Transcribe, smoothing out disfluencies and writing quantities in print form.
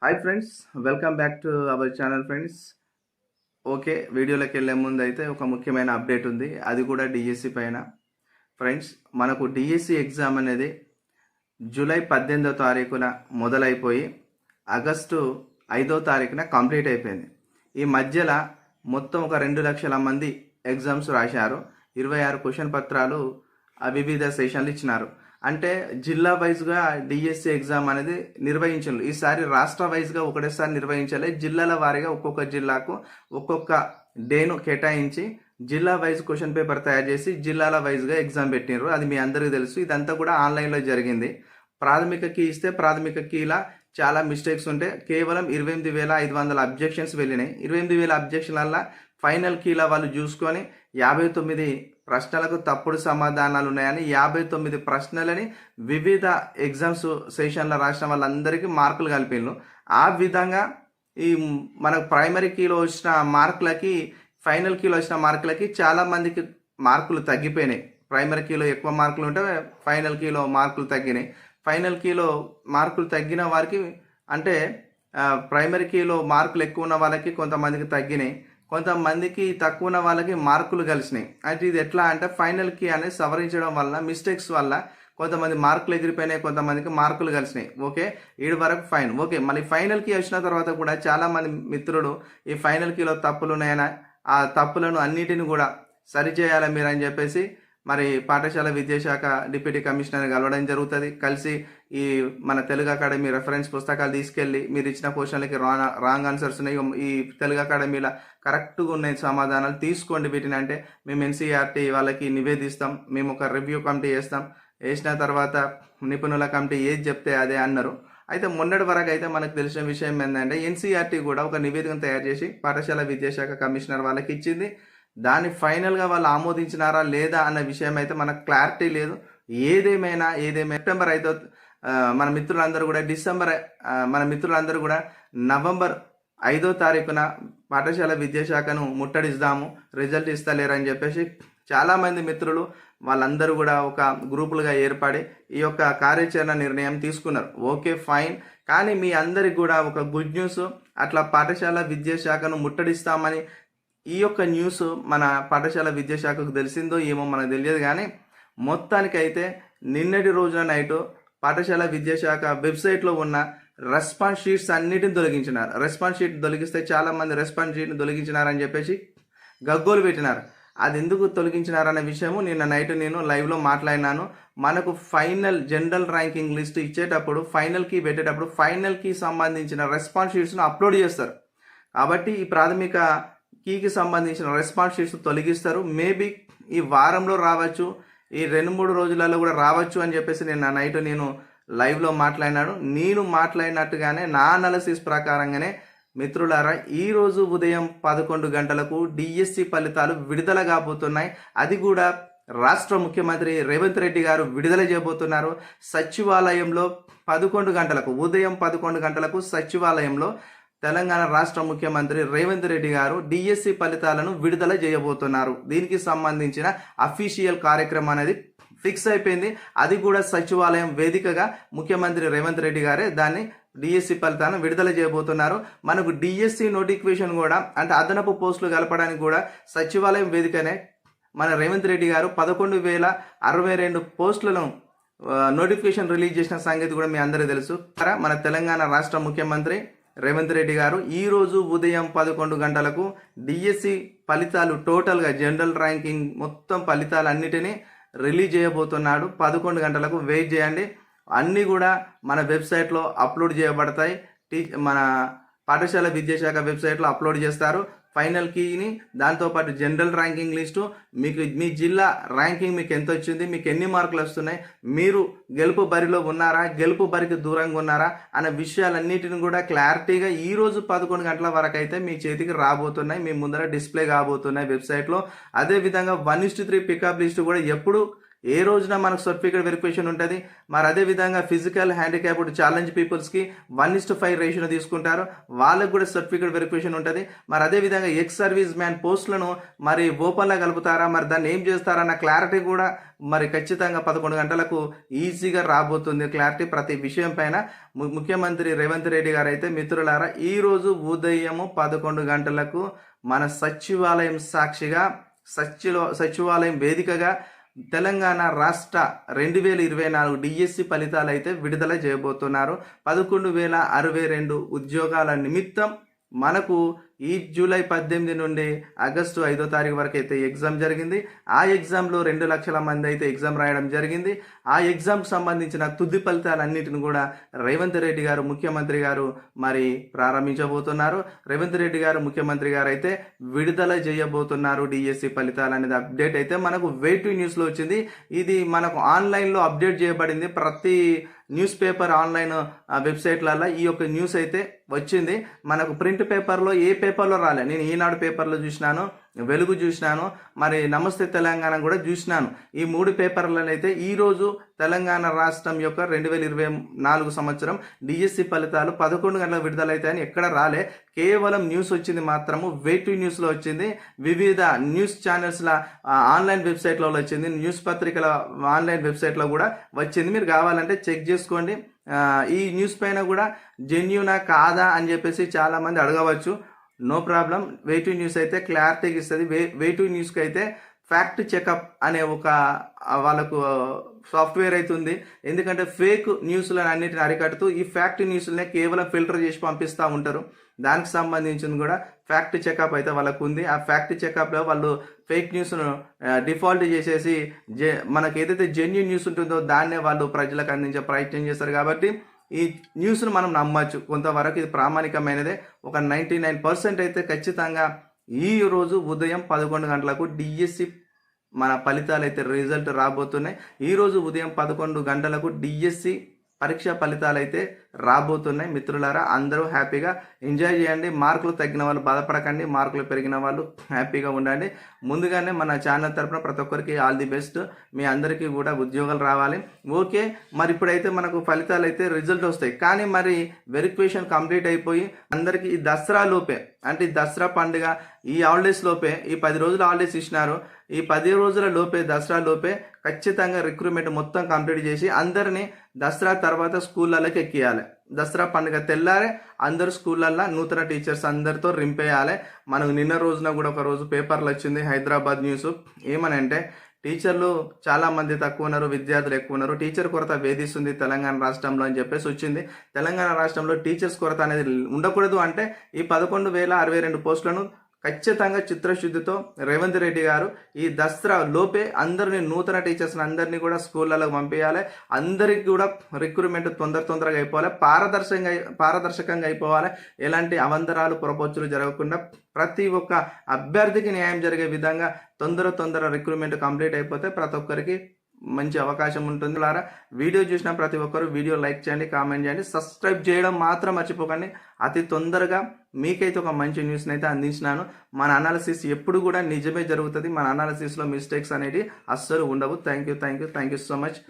Hi friends, welcome back to our channel friends. Okay, వీడియోలోకి వెళ్ళే ముందు అయితే ఒక ముఖ్యమైన అప్డేట్ ఉంది. అది కూడా డిఎస్సి పైన. ఫ్రెండ్స్, మనకు డిఎస్సి ఎగ్జామ్ అనేది జూలై 18వ తారీఖున మొదలైపోయి ఆగస్టు 5వ తారీఖున కంప్లీట్ అయిపోయింది. ఈ మధ్యలో మొత్తం ఒక 2 లక్షల మంది ఎగ్జామ్స్ రాశారు. 26 క్వశ్చన్ పత్రాలు వివిధ సెషన్లు ఇచ్చినారు. అంటే జిల్లా వైజ్గా డిఎస్సి ఎగ్జామ్ అనేది నిర్వహించారు. ఈసారి రాష్ట్ర వైజ్గా ఒకటేసారి నిర్వహించాలి. జిల్లాల వారీగా ఒక్కొక్క జిల్లాకు ఒక్కొక్క డేను కేటాయించి జిల్లా వైజ్ క్వశ్చన్ పేపర్ తయారు చేసి జిల్లాల వైజ్గా ఎగ్జామ్ పెట్టినారు. అది మీ అందరికీ తెలుసు. ఇదంతా కూడా ఆన్లైన్లో జరిగింది. ప్రాథమిక కీ ఇస్తే ప్రాథమిక కీలా చాలా మిస్టేక్స్ ఉంటే కేవలం 28,500 అబ్జెక్షన్స్ వెళ్ళినాయి. 28,000 అబ్జెక్షన్ల ఫైనల్ కీలా వాళ్ళు చూసుకొని 59 ప్రశ్నలకు తప్పుడు సమాధానాలు ఉన్నాయని 59 ప్రశ్నలని వివిధ ఎగ్జామ్స్ సెషన్ల రాసిన వాళ్ళందరికీ మార్కులు కలిపిండ్రు. ఆ విధంగా ఈ మనకు ప్రైమరీ కీలో వచ్చిన మార్కులకి ఫైనల్ కీలో వచ్చిన మార్కులకి చాలామందికి మార్కులు తగ్గిపోయినాయి. ప్రైమరీ కీలో ఎక్కువ మార్కులు ఉంటే ఫైనల్ కీలో మార్కులు తగ్గినాయి. ఫైనల్ కీలో మార్కులు తగ్గిన వారికి అంటే ప్రైమరీ కీలో మార్కులు ఎక్కువ ఉన్న వాళ్ళకి కొంతమందికి తగ్గినాయి, కొంతమందికి తక్కువ ఉన్న వాళ్ళకి మార్కులు కలిసినాయి. అంటే ఇది ఎట్లా అంటే ఫైనల్ కీ అనేది సవరించడం వల్ల మిస్టేక్స్ వల్ల కొంతమంది మార్కులు ఎగిరిపోయినాయి, కొంతమందికి మార్కులు కలిసినాయి. ఓకే, ఈడు వరకు ఫైన్. ఓకే, మళ్ళీ ఫైనల్ కీ వచ్చిన తర్వాత కూడా చాలామంది మిత్రులు ఈ ఫైనల్ కీలో తప్పులు ఉన్నాయని ఆ తప్పులను అన్నిటిని కూడా సరిచేయాలి మీరు అని చెప్పేసి మరి పాఠశాల విద్యాశాఖ డిప్యూటీ కమిషనర్ కలవడం జరుగుతుంది. కలిసి ఈ మన తెలుగు అకాడమీ రెఫరెన్స్ పుస్తకాలు తీసుకెళ్ళి మీరు ఇచ్చిన క్వశ్చన్లకి రాంగ్ ఆన్సర్స్ ఉన్నాయి, ఈ తెలుగు అకాడమీలో కరెక్ట్గా ఉన్నాయి సమాధానాలు తీసుకోండి వీటిని అంటే మేము ఎన్సీఆర్టీ వాళ్ళకి నివేదిస్తాం, మేము ఒక రివ్యూ కమిటీ వేసిన తర్వాత నిపుణుల కమిటీ ఏది చెప్తే అదే అన్నారు. అయితే మొన్నటి వరకు అయితే మనకు తెలిసిన విషయం ఏంటంటే ఎన్సీఆర్టీ కూడా ఒక నివేదికను తయారు చేసి పాఠశాల విద్యాశాఖ కమిషనర్ వాళ్ళకి ఇచ్చింది. దాన్ని ఫైనల్గా వాళ్ళు ఆమోదించినారా లేదా అన్న విషయం అయితే మనకు క్లారిటీ లేదు. ఏదేమైనా సెప్టెంబర్ 5 మన మిత్రులందరూ కూడా నవంబర్ 5వ తారీఖున పాఠశాల విద్యాశాఖను ముట్టడిస్తాము, రిజల్ట్ ఇస్తలేరని చెప్పేసి చాలామంది మిత్రులు వాళ్ళందరూ కూడా ఒక గ్రూపులుగా ఏర్పడి ఈ యొక్క కార్యాచరణ నిర్ణయం తీసుకున్నారు. ఓకే ఫైన్, కానీ మీ అందరికి కూడా ఒక గుడ్ న్యూస్. అట్లా పాఠశాల విద్యాశాఖను ముట్టడిస్తామని ఈ యొక్క న్యూస్ మన పాఠశాల విద్యాశాఖకు తెలిసిందో ఏమో మనకు తెలియదు, కానీ మొత్తానికైతే నిన్నటి రోజున నైటు పాఠశాల విద్యాశాఖ వెబ్సైట్లో ఉన్న రెస్పాన్స్ షీట్స్ అన్నిటిని తొలగించినారు. రెస్పాన్స్ షీట్ తొలగిస్తే చాలామంది రెస్పాన్స్ షీట్ని తొలగించినారని చెప్పేసి గగ్గోలు పెట్టినారు. అది ఎందుకు తొలగించినారనే విషయము నిన్న నైట్ నేను లైవ్లో మాట్లాడినాను. మనకు ఫైనల్ జనరల్ ర్యాంకింగ్ లిస్ట్ ఇచ్చేటప్పుడు ఫైనల్ కీ పెట్టేటప్పుడు ఫైనల్ కీ సంబంధించిన రెస్పాన్స్ షీట్స్ను అప్లోడ్ చేస్తారు. కాబట్టి ఈ ప్రాథమిక కీకి సంబంధించిన రెస్పాన్స్ షీట్స్ తొలగిస్తారు. మేబీ ఈ వారంలో రావచ్చు, ఈ 2-3 రోజులలో కూడా రావచ్చు అని చెప్పేసి నేను లైవ్లో మాట్లాడినాడు. నేను మాట్లాడినట్టుగానే నా అనాలిసిస్ ప్రకారంగానే మిత్రులారా ఈరోజు ఉదయం 11 గంటలకు డిఎస్సి ఫలితాలు విడుదల కాబోతున్నాయి. అది కూడా రాష్ట్ర ముఖ్యమంత్రి రేవంత్ రెడ్డి గారు విడుదల చేయబోతున్నారు. సచివాలయంలో 11 గంటలకు ఉదయం 11 గంటలకు సచివాలయంలో తెలంగాణ రాష్ట్ర ముఖ్యమంత్రి రేవంత్ రెడ్డి గారు డిఎస్సి ఫలితాలను విడుదల చేయబోతున్నారు. దీనికి సంబంధించిన అఫీషియల్ కార్యక్రమం అనేది ఫిక్స్ అయిపోయింది. అది కూడా సచివాలయం వేదికగా ముఖ్యమంత్రి రేవంత్ రెడ్డి గారే దాన్ని డిఎస్సి ఫలితాలను విడుదల చేయబోతున్నారు. మనకు డిఎస్సి నోటిఫికేషన్ కూడా అంటే అదనపు పోస్టులు కలపడానికి కూడా సచివాలయం వేదికనే మన రేవంత్ రెడ్డి గారు 11,062 పోస్టులను నోటిఫికేషన్ రిలీజ్ చేసిన సంగతి కూడా మీ అందరికీ తెలుసు. మన తెలంగాణ రాష్ట్ర ముఖ్యమంత్రి రేవంత్ రెడ్డి గారు ఈరోజు ఉదయం 11 గంటలకు డిఎస్సి ఫలితాలు టోటల్గా జనరల్ ర్యాంకింగ్ మొత్తం ఫలితాలు అన్నిటినీ రిలీజ్ చేయబోతున్నాడు. 11 గంటలకు వెయిట్ చేయండి. అన్నీ కూడా మన వెబ్సైట్లో అప్లోడ్ చేయబడతాయి. మన పాఠశాల విద్యాశాఖ వెబ్సైట్లో అప్లోడ్ చేస్తారు ఫైనల్ కీని, దాంతోపాటు జనరల్ ర్యాంకింగ్ లిస్టు, మీకు మీ జిల్లా ర్యాంకింగ్ మీకు ఎంత వచ్చింది, మీకు ఎన్ని మార్కులు వస్తున్నాయి, మీరు గెలుపు బరిలో ఉన్నారా, గెలుపు బరికి దూరంగా ఉన్నారా అనే విషయాలన్నిటిని కూడా క్లారిటీగా ఈరోజు 11 గంటల వరకు అయితే మీ చేతికి రాబోతున్నాయి, మీ ముందర డిస్ప్లే కాబోతున్నాయి వెబ్సైట్లో. అదేవిధంగా 1:3 పికప్ లిస్టు కూడా ఎప్పుడు ఏ రోజున మనకు సర్టిఫికేట్ వెరిఫికేషన్ ఉంటుంది. మరి అదేవిధంగా ఫిజికల్ హ్యాండిక్యాప్డ్ ఛాలెంజ్ పీపుల్స్కి 1:5 రేషియోను తీసుకుంటారు, వాళ్ళకు కూడా సర్టిఫికేట్ వెరిఫికేషన్ ఉంటుంది. మరి అదేవిధంగా ఎక్స్ సర్వీస్ మ్యాన్ పోస్టులను మరి ఓపెన్లో కలుపుతారా, మరి దాన్ని ఏం చేస్తారన్న క్లారిటీ కూడా మరి ఖచ్చితంగా 11 గంటలకు ఈజీగా రాబోతుంది క్లారిటీ ప్రతి విషయం పైన. ముఖ్యమంత్రి రేవంత్ రెడ్డి గారు అయితే మిత్రులారా ఈరోజు ఉదయం 11 గంటలకు మన సచివాలయం సాక్షిగా సచివాలయం వేదికగా తెలంగాణ రాష్ట్ర 2024 డిఎస్సి ఫలితాలు అయితే విడుదల చేయబోతున్నారు. 11,062 ఉద్యోగాల నిమిత్తం మనకు ఈ జూలై 18 నుండి ఆగస్టు 5వ తారీఖు వరకు అయితే ఎగ్జామ్ జరిగింది. ఆ ఎగ్జామ్లో 2 లక్షల మంది అయితే ఎగ్జామ్ రాయడం జరిగింది. ఆ ఎగ్జామ్కి సంబంధించిన తుది ఫలితాలన్నిటిని కూడా రేవంత్ రెడ్డి గారు ముఖ్యమంత్రి గారు మరి ప్రారంభించబోతున్నారు. రేవంత్ రెడ్డి గారు ముఖ్యమంత్రి గారు అయితే విడుదల చేయబోతున్నారు డిఎస్సి ఫలితాలు అనేది అప్డేట్ అయితే మనకు వే2 న్యూస్లో వచ్చింది. ఇది మనకు ఆన్లైన్లో అప్డేట్ చేయబడింది. ప్రతి న్యూస్ పేపర్ ఆన్లైన్ వెబ్సైట్లలో ఈ యొక్క న్యూస్ అయితే వచ్చింది. మనకు ప్రింట్ పేపర్లో ఏ పేపర్లో రాలే. నేను ఈనాడు పేపర్లో చూసినాను, వెలుగు చూసినాను, మరి నమస్తే తెలంగాణ కూడా చూసినాను. ఈ 3 పేపర్లలో అయితే ఈరోజు తెలంగాణ రాష్ట్రం యొక్క 2024 సంవత్సరం డిఎస్సి ఫలితాలు 11 గంటలకు విడుదలైతాయని ఎక్కడ రాలే. కేవలం న్యూస్ వచ్చింది మాత్రము వే2 న్యూస్లో వచ్చింది. వివిధ న్యూస్ ఛానల్స్ల ఆన్లైన్ వెబ్సైట్లో వచ్చింది, న్యూస్ పత్రికల ఆన్లైన్ వెబ్సైట్లో కూడా వచ్చింది. మీరు కావాలంటే చెక్ చేసుకోండి. ఈ న్యూస్ పైన కూడా జెన్యూనా కాదా అని చెప్పేసి చాలామంది అడగవచ్చు. నో ప్రాబ్లం, వే2 న్యూస్ అయితే క్లారిటీగా ఇస్తుంది. వే2 న్యూస్కి అయితే ఫ్యాక్ట్ చెకప్ అనే ఒక వాళ్ళకు సాఫ్ట్వేర్ అయితే ఉంది. ఎందుకంటే ఫేక్ న్యూస్లను అన్నిటిని అరికడుతూ ఈ ఫ్యాక్ట్ న్యూస్లనే కేవలం ఫిల్టర్ చేసి పంపిస్తూ ఉంటారు. దానికి సంబంధించింది కూడా ఫ్యాక్ట్ చెకప్ అయితే వాళ్ళకు ఉంది. ఆ ఫ్యాక్ట్ చెకప్లో వాళ్ళు ఫేక్ న్యూస్ను డిఫాల్ట్ చేసేసి మనకు ఏదైతే జెన్యూన్ న్యూస్ ఉంటుందో దాన్నే వాళ్ళు ప్రజలకు అందించే ప్రయత్నం చేస్తారు. కాబట్టి ఈ న్యూస్ను మనం నమ్మచ్చు కొంతవరకు. ఇది ప్రామాణికమైనదే. ఒక 99% అయితే ఖచ్చితంగా ఈ రోజు ఉదయం 11 గంటలకు డిఎస్సి మన ఫలితాలు అయితే రిజల్ట్ రాబోతున్నాయి. ఈరోజు ఉదయం 11 గంటలకు డిఎస్సి పరీక్ష ఫలితాలు అయితే రాబోతున్నాయి. మిత్రులారా అందరూ హ్యాపీగా ఎంజాయ్ చేయండి. మార్కులు తగ్గిన వాళ్ళు బాధపడకండి, మార్కులు పెరిగిన వాళ్ళు హ్యాపీగా ఉండండి. ముందుగానే మన ఛానల్ తరపున ప్రతి ఒక్కరికి ఆల్ ది బెస్ట్. మీ అందరికీ కూడా ఉద్యోగాలు రావాలి. ఓకే, మరి ఇప్పుడైతే మనకు ఫలితాలు అయితే రిజల్ట్ వస్తాయి. కానీ మరి వెరిఫికేషన్ కంప్లీట్ అయిపోయి అందరికీ ఈ దసరా లోపే, అంటే ఈ దసరా పండుగ ఈ హాలిడేస్ లోపే, ఈ 10 రోజుల హాలిడేస్ ఇచ్చినారు, ఈ 10 రోజుల లోపే దసరా లోపే ఖచ్చితంగా రిక్రూట్మెంట్ మొత్తం కంప్లీట్ చేసి అందరినీ దసరా తర్వాత స్కూళ్ళకి ఎక్కియాలి. దసరా పండుగ తెల్లారే అందరు స్కూళ్ళల్లో నూతన టీచర్స్ అందరితో రింపేయాలి. మనకు నిన్న రోజున కూడా ఒక రోజు పేపర్లు వచ్చింది హైదరాబాద్ న్యూస్. ఏమనంటే టీచర్లు చాలామంది తక్కువ ఉన్నారు, విద్యార్థులు ఎక్కువ ఉన్నారు, టీచర్ కొరత వేధిస్తుంది తెలంగాణ రాష్ట్రంలో అని చెప్పేసి వచ్చింది. తెలంగాణ రాష్ట్రంలో టీచర్స్ కొరత అనేది ఉండకూడదు అంటే ఈ 11,062 పోస్టులను ఖచ్చితంగా చిత్రశుద్ధితో రేవంత్ రెడ్డి గారు ఈ దసరా లోపే అందరినీ నూతన టీచర్స్ని అందరినీ కూడా స్కూళ్ళలో పంపించాలి. అందరికి కూడా రిక్రూట్మెంట్ తొందరగా అయిపోవాలి, పారదర్శకంగా అయిపోవాలి. ఎలాంటి అవంతరాలు పొరపచ్చులు జరగకుండా ప్రతి ఒక్క అభ్యర్థికి న్యాయం జరిగే విధంగా తొందర రిక్రూట్మెంట్ కంప్లీట్ అయిపోతే ప్రతి ఒక్కరికి మంచి అవకాశం ఉంటుంది. వీడియో చూసిన ప్రతి ఒక్కరు వీడియో లైక్ చేయండి, కామెంట్ చేయండి, సబ్స్క్రైబ్ చేయడం మాత్రం మర్చిపోకండి. అతి తొందరగా మీకైతే ఒక మంచి న్యూస్ని అయితే అందించినాను. మన అనాలిసిస్ ఎప్పుడు కూడా నిజమే జరుగుతుంది. మన అనాలిసిస్లో మిస్టేక్స్ అనేవి అస్సలు ఉండవు. Thank you so much.